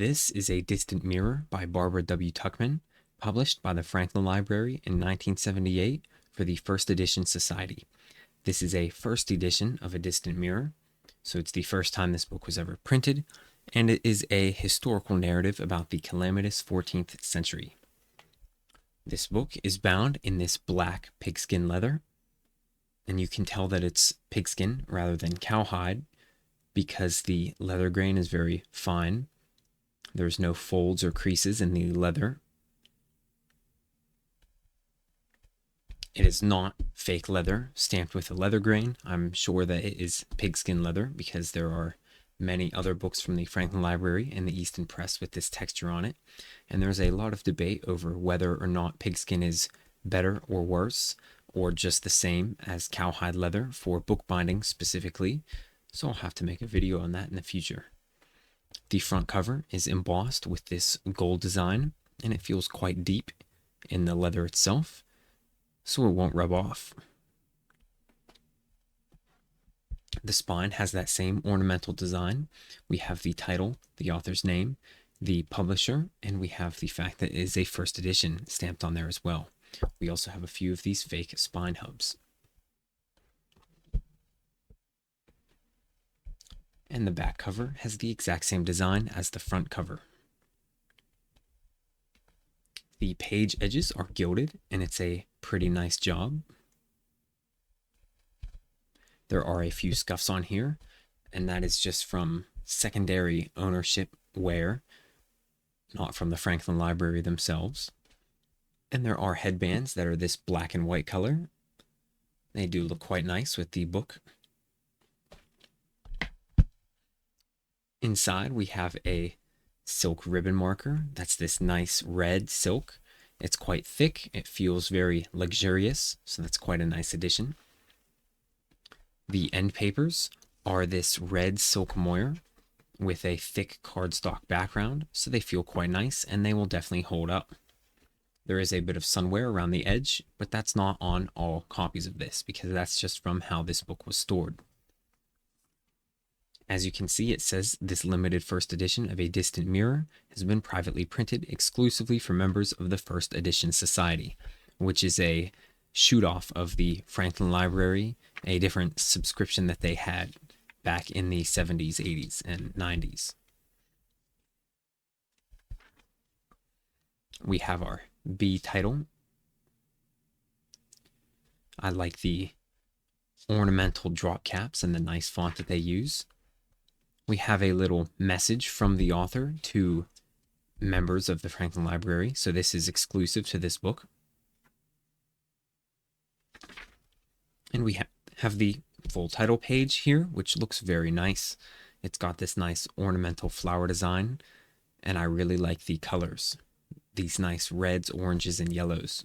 This is A Distant Mirror by Barbara W. Tuchman, published by the Franklin Library in 1978 for the First Edition Society. This is a first edition of A Distant Mirror, so it's the first time this book was ever printed, and it is a historical narrative about the calamitous 14th century. This book is bound in this black pigskin leather, and you can tell that it's pigskin rather than cowhide because the leather grain is very fine. There's no folds or creases in the leather. It is not fake leather stamped with a leather grain. I'm sure that it is pigskin leather because there are many other books from the Franklin Library and the Easton Press with this texture on it. And there's a lot of debate over whether or not pigskin is better or worse or just the same as cowhide leather for bookbinding specifically. So I'll have to make a video on that in the future. The front cover is embossed with this gold design, and it feels quite deep in the leather itself, so it won't rub off. The spine has that same ornamental design. We have the title, the author's name, the publisher, and we have the fact that it is a first edition stamped on there as well. We also have a few of these fake spine hubs. And the back cover has the exact same design as the front cover. The page edges are gilded, and it's a pretty nice job. There are a few scuffs on here, and that is just from secondary ownership wear, not from the Franklin Library themselves. And there are headbands that are this black and white color. They do look quite nice with the book. Inside, we have a silk ribbon marker. That's this nice red silk. It's quite thick. It feels very luxurious, so that's quite a nice addition. The end papers are this red silk moire with a thick cardstock background, so they feel quite nice, and they will definitely hold up. There is a bit of sunwear around the edge, but that's not on all copies of this, because that's just from how this book was stored. As you can see, it says this limited first edition of A Distant Mirror has been privately printed exclusively for members of the First Edition Society, which is a shoot-off of the Franklin Library, a different subscription that they had back in the 70s, 80s, and 90s. We have our B title. I like the ornamental drop caps and the nice font that they use. We have a little message from the author to members of the Franklin Library, so this is exclusive to this book. And we have the full title page here, which looks very nice. It's got this nice ornamental flower design, and I really like the colors. These nice reds, oranges, and yellows.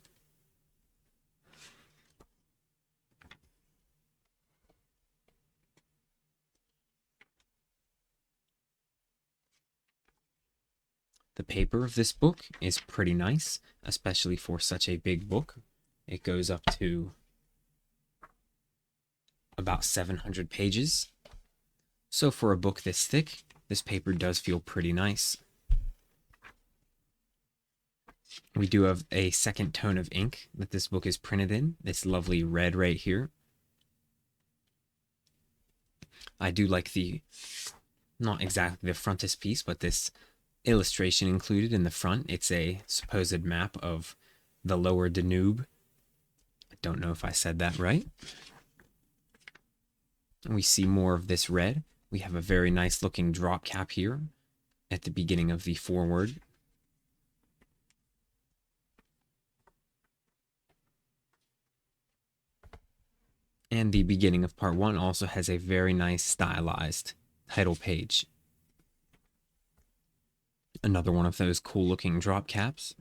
The paper of this book is pretty nice, especially for such a big book. It goes up to about 700 pages. So for a book this thick, this paper does feel pretty nice. We do have a second tone of ink that this book is printed in, this lovely red right here. I do like the, not exactly the frontispiece, but this illustration included in the front. It's a supposed map of the lower Danube. I don't know if I said that right. We see more of this red. We have a very nice looking drop cap here at the beginning of the foreword. And the beginning of part 1 also has a very nice stylized title page. Another one of those cool looking drop caps.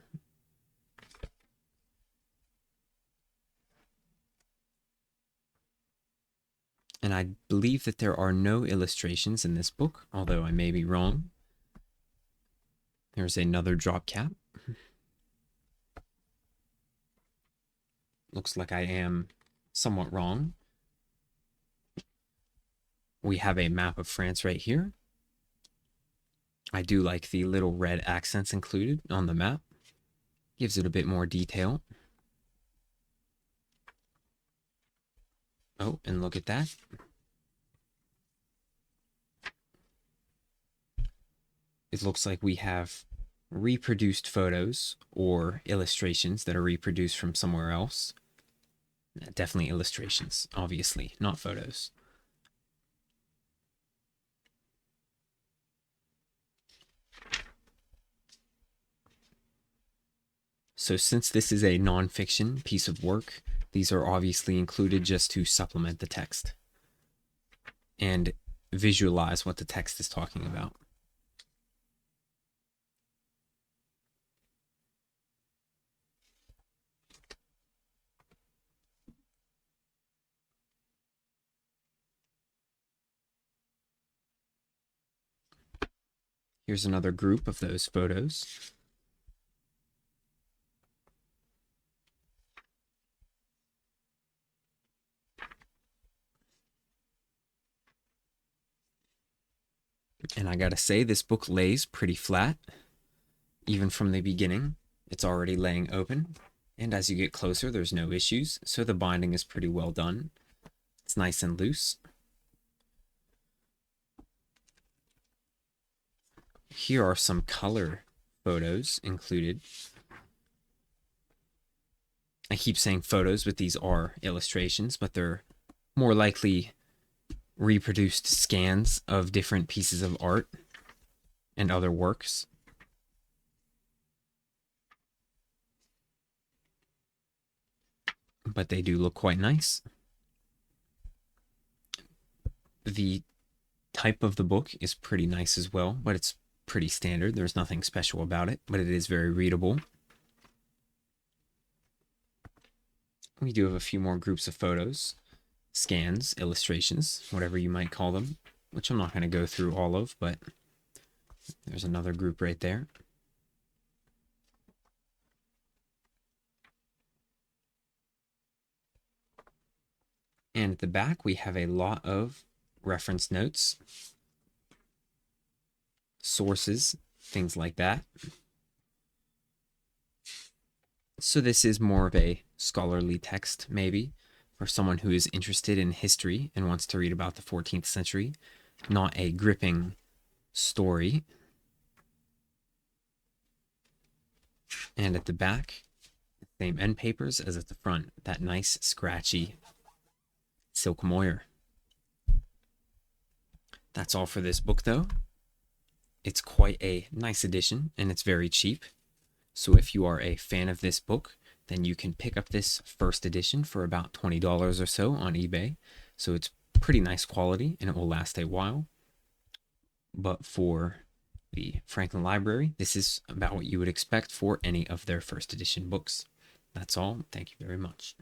And I believe that there are no illustrations in this book, although I may be wrong. There's another drop cap. Looks like I am somewhat wrong. We have a map of France right here. I do like the little red accents included on the map. Gives it a bit more detail. Oh, and look at that. It looks like we have reproduced photos or illustrations that are reproduced from somewhere else. Definitely illustrations, obviously, not photos. So since this is a nonfiction piece of work, these are obviously included just to supplement the text and visualize what the text is talking about. Here's another group of those photos. And I gotta say, this book lays pretty flat. Even from the beginning, it's already laying open. And as you get closer, there's no issues. So the binding is pretty well done. It's nice and loose. Here are some color photos included. I keep saying photos, but these are illustrations, but they're more likely reproduced scans of different pieces of art and other works. But they do look quite nice. The type of the book is pretty nice as well, but it's pretty standard. There's nothing special about it, but it is very readable. We do have a few more groups of photos, scans, illustrations, whatever you might call them, which I'm not going to go through all of, but there's another group right there. And at the back, we have a lot of reference notes, sources, things like that. So this is more of a scholarly text, maybe, for someone who is interested in history and wants to read about the 14th century, not a gripping story. And at the back, same end papers as at the front, that nice scratchy silk moire. That's all for this book, though. It's quite a nice edition, and it's very cheap. So if you are a fan of this book, then you can pick up this first edition for about $20 or so on eBay. So it's pretty nice quality, and it will last a while. But for the Franklin Library, this is about what you would expect for any of their first edition books. That's all. Thank you very much.